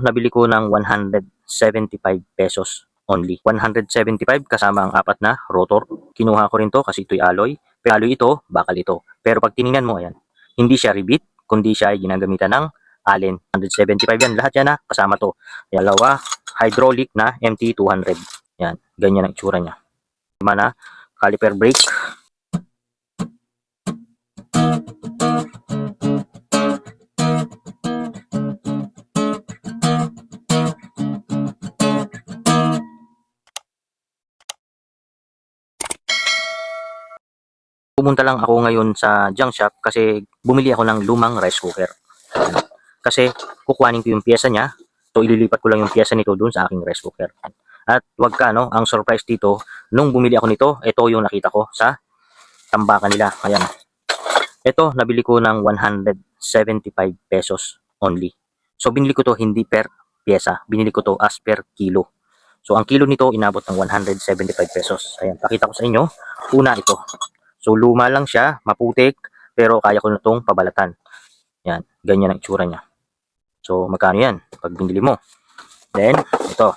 Nabili ko ng 175 pesos only. 175 kasama ang apat na rotor. Kinuha ko rin to kasi ito'y alloy. Pero alloy ito, bakal ito. Pero pag tiningnan mo, ayan, hindi siya rivet, kundi siya ay ginagamitan ng allen. 175 yan. Lahat yan na kasama to. Dalawa, hydraulic na MT200. Yan, ganyan ang itsura niya. Mana, caliper brake. Pumunta lang ako ngayon sa junk shop kasi bumili ako ng lumang rice cooker. Kasi kukuhanin ko yung pyesa niya. So ililipat ko lang yung pyesa nito dun sa aking rice cooker. At wag ka, no, ang surprise dito, nung bumili ako nito, ito yung nakita ko sa tambakan nila. Ayan. Ito, nabili ko ng 175 pesos only. So binili ko to hindi per pyesa. Binili ko to as per kilo. So ang kilo nito inabot ng 175 pesos. Ayan, pakita ko sa inyo. Una ito. So luma lang siya, maputik, pero kaya ko na itong pabalatan. Yan, ganyan ang itsura niya. So magkano yan pag binili mo? Then, ito.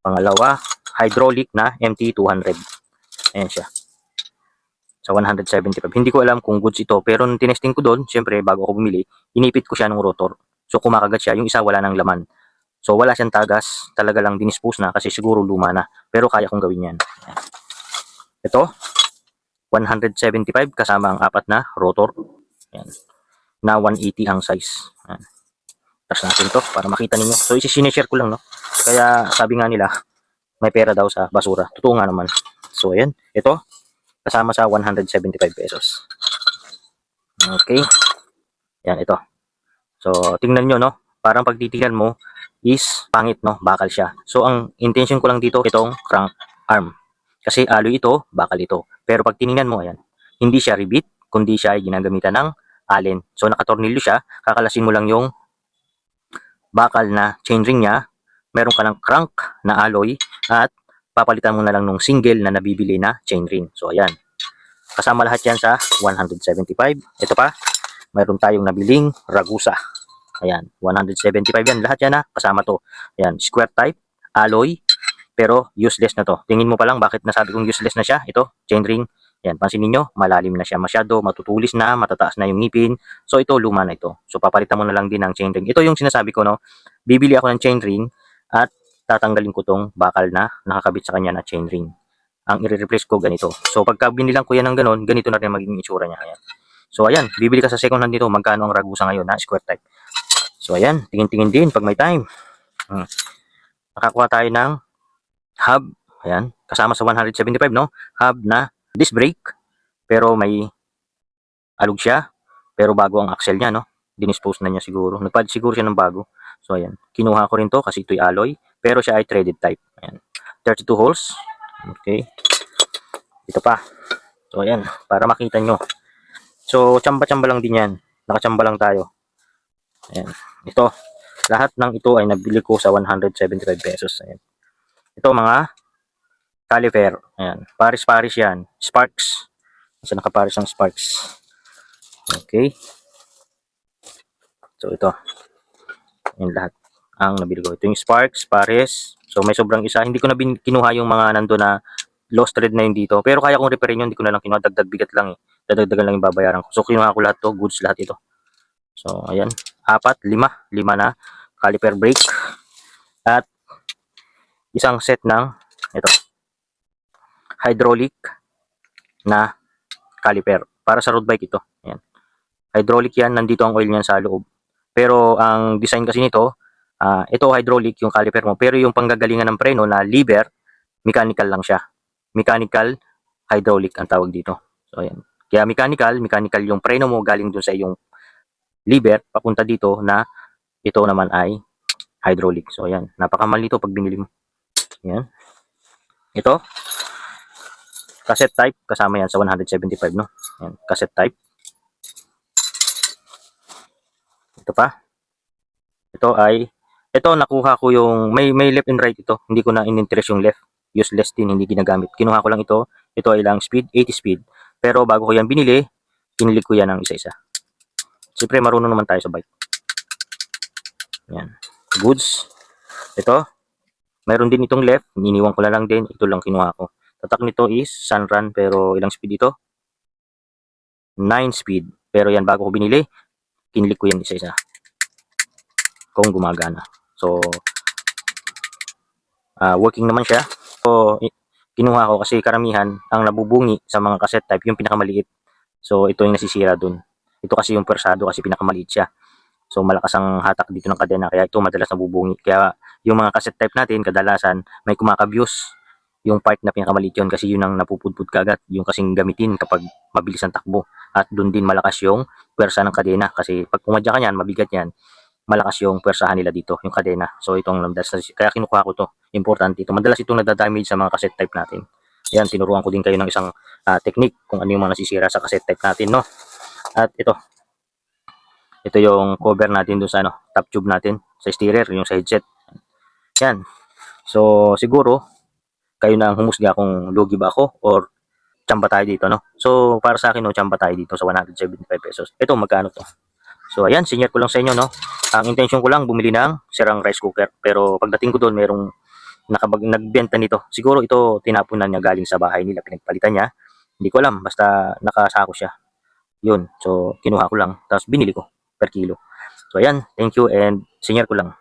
Pangalawa, hydraulic na MT200. Ayan siya. Sa 175. Hindi ko alam kung goods ito, pero nung tinesting ko doon, syempre bago ako bumili, inipit ko siya ng rotor. So kumakagat siya, yung isa wala nang laman. So wala siyang tagas, talaga lang dinispose na kasi siguro luma na. Pero kaya kong gawin yan. Ayan. Ito, 175 kasama ang apat na rotor. Ayan. Na 180 ang size. Ayan. Tapos natin to para makita ninyo. So isi-share ko lang, no. Kaya sabi nga nila, may pera daw sa basura. Totoo nga naman. So ayan, ito kasama sa 175 pesos. Okay. Yan ito. So tingnan nyo, no. Parang pagtitingnan mo is pangit, no, bakal siya. So ang intention ko lang dito itong crank arm. Kasi alloy ito, bakal ito. Pero pag tiningnan mo, ayan, hindi siya rivet, kundi siya ay ginagamitan ng allen. So nakatornilyo siya, kakalasin mo lang yung bakal na chainring niya, meron ka ng crank na alloy, at papalitan mo na lang nung single na nabibili na chainring. So ayan, kasama lahat yan sa 175. Ito pa, meron tayong nabiling ragusa. Ayan, 175 yan. Lahat yan na, kasama to. Ayan, square type, alloy, pero useless na to. Tingin mo pa lang bakit nasabi kong useless na siya. Ito, chainring. Yan, pansin niyo, malalim na siya masyado, matutulis na, matataas na yung ngipin. So ito, luma na ito. So papalitan mo na lang din ng chainring. Ito yung sinasabi ko, no. Bibili ako ng chainring at tatanggalin ko tong bakal na nakakabit sa kanya na chainring. Ang i-replace ko ganito. So pagka binilang ko yan ng ganun, ganito na rin magiging itsura niya. Ayan. So ayan, bibili ka sa second hand dito, magkano ang ragusa ngayon na square type. So ayan, tingin-tingin din pag may time. Nakakuha tayo ng hub, ayan, kasama sa 175, no? Hub na disc brake, pero may alog siya, pero bago ang axle niya, no? Dinispose na niya siguro. Nagpad siguro siya ng bago. So ayan, kinuha ko rin to kasi ito'y alloy, pero siya ay threaded type. Ayan. 32 holes. Okay. Ito pa. So ayan, para makita nyo. So tsamba-tsamba lang din yan. Nakachamba lang tayo. Ayan. Ito, lahat ng ito ay nabili ko sa 175 pesos. Ayan. Ito mga caliper. Ayan. Paris-paris yan. Sparks. Kasi nakaparis ang sparks. Okay. So ito. Ayan lahat ang nabili ko. Ito yung sparks, pares. So may sobrang isa. Hindi ko na kinuha yung mga nando na lost thread na yun dito. Pero kaya kong repairin yun. Hindi ko na lang kinuha. Dagdag bigat lang eh. Dadagdagan lang yung babayaran ko. So kinuha ko lahat to. Goods lahat ito. So ayan. 4, 5 na caliper brake. At isang set ng ito. Hydraulic na caliper. Para sa road bike ito. Ayan. Hydraulic yan. Nandito ang oil niyan sa loob. Pero ang design kasi nito, ito hydraulic yung caliper mo. Pero yung panggagalingan ng preno na lever, mechanical lang siya. Mechanical hydraulic ang tawag dito. So ayan. Kaya mechanical yung preno mo galing dun sa iyong lever papunta dito na ito naman ay hydraulic. So ayan, napakamali ito pag binili mo. Ayan. Ito, cassette type, kasama yan sa 175, no? Ayan, cassette type. Ito pa. Ito nakuha ko yung, may left and right ito. Hindi ko na in-interest yung left. Useless din, hindi ginagamit. Kinuha ko lang ito. Ito ay lang speed, 80 speed. Pero bago ko yan binili, pinilit ko yan ng isa-isa. Siyempre, marunong naman tayo sa bike. Yan. goods. Ito, mayroon din itong left, iniwan ko na lang din, ito lang kinuha ko. Tatak nito is Sunrun, pero ilang speed ito? 9 speed. Pero yan, bago ko binili, kinlik ko yan isa-isa kung gumagana. So, working naman siya. So, kinuha ko kasi karamihan ang nabubungi sa mga cassette type yung pinakamaliit. So, ito yung nasisira dun. Ito kasi yung persado kasi pinakamaliit siya. So, malakas ang hatak dito ng kadena kaya ito madalas nabubungi. Kaya yung mga cassette type natin, kadalasan may kumakabyos yung part na pinakamaliit yun kasi yun ang napupudpud kagat. Yung kasing gamitin kapag mabilis ang takbo. At dun din malakas yung pwersa ng kadena kasi pag pumadya ka yan, mabigat yan, malakas yung pwersahan nila dito, yung kadena. So, itong kaya kinukuha ko to. Importante ito. Madalas itong nadadamage sa mga cassette type natin. Yan, tinuruan ko din kayo ng isang technique kung ano yung mga nasisira sa cassette type natin, no? At ito yung cover natin dun sa top tube natin, sa steerer, yung sa headset. Yan. So, siguro, kayo na ang humusga kung lugi ba ako or tsamba tayo dito, no? So, para sa akin, no, tsamba tayo dito sa 175 pesos. Ito, magkano to? So, ayan, senior ko lang sa inyo, no? Ang intention ko lang, bumili ng sirang rice cooker. Pero pagdating ko doon, merong nagbenta nito. Siguro ito, tinapunan niya galing sa bahay nila, pinagpalitan niya. Hindi ko alam, basta nakasako siya. Yun, so, kinuha ko lang. Tapos, binili ko per kilo. So, ayan, thank you and senior ko lang.